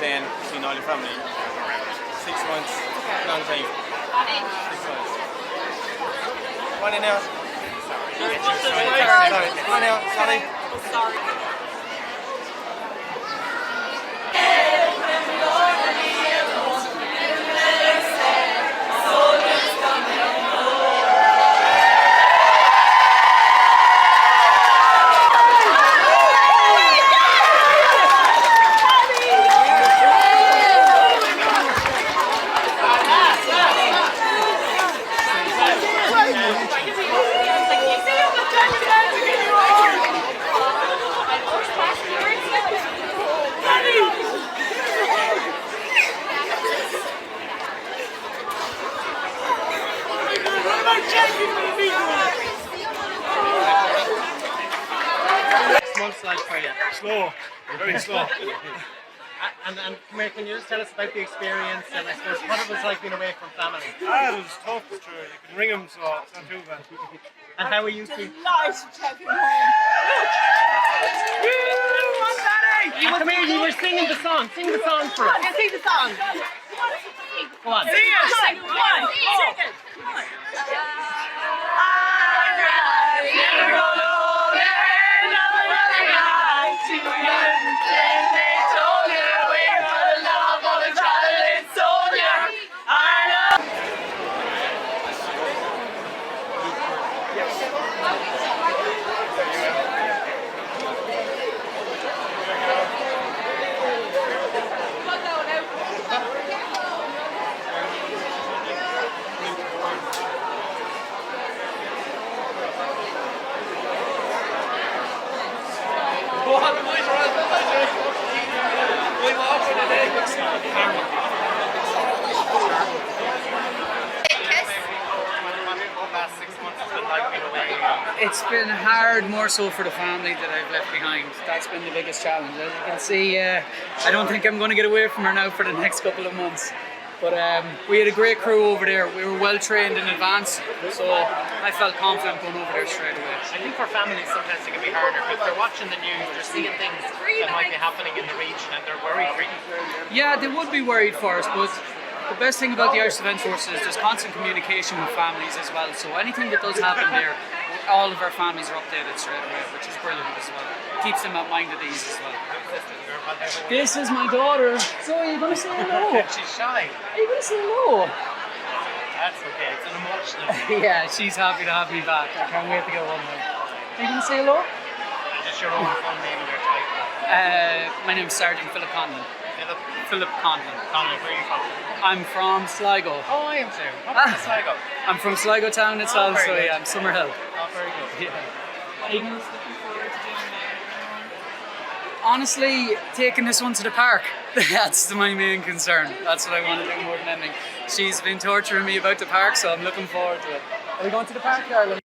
plane, seeing all your family. 6 months, long time. 6 months. Come on in now. Sorry. Come on now, sorry. Months like for you? Slow, very slow. And come here, can you just tell us about the experience and I suppose what it was like being away from family? It was tough, but sure, you can ring them, so it's not too bad. And how are you two? Nice to take him home. Come here, you were singing the song. Sing the song for us. Sing the song. Go on. Sing it. Come on. Sing it. Come on. It's been hard, more so for the family that I've left behind. That's been the biggest challenge. As you can see, I don't think I'm going to get away from her now for the next couple of months. But we had a great crew over there. We were well trained in advance, so I felt confident going over there straight away. I think for families sometimes it can be harder because they're watching the news, they're seeing things that might be happening in the region and they're worried for you. Yeah, they would be worried for us, but the best thing about the Irish Defence Force is there's constant communication with families as well. So anything that does happen there, all of our families are updated straight away, which is brilliant as well. Keeps them at mind at ease as well. This is my daughter. So are you going to say hello? She's shy. Are you going to say hello? That's okay, it's an emotional. Yeah, she's happy to have me back. I can't wait to get home now. Are you going to say hello? Just your own full name and your title. My name's Sergeant Philip Conlon. Philip Conlon. Conlon, where are you from? I'm from Sligo. Oh, I am too. I'm from Sligo. I'm from Sligo town itself, so yeah, I'm Summerhill. Oh, very good. Yeah. Are you guys looking forward to doing honestly, taking this one to the park. That's my main concern. That's what I want to do more than anything. She's been torturing me about the park, so I'm looking forward to it. Are we going to the park, darling?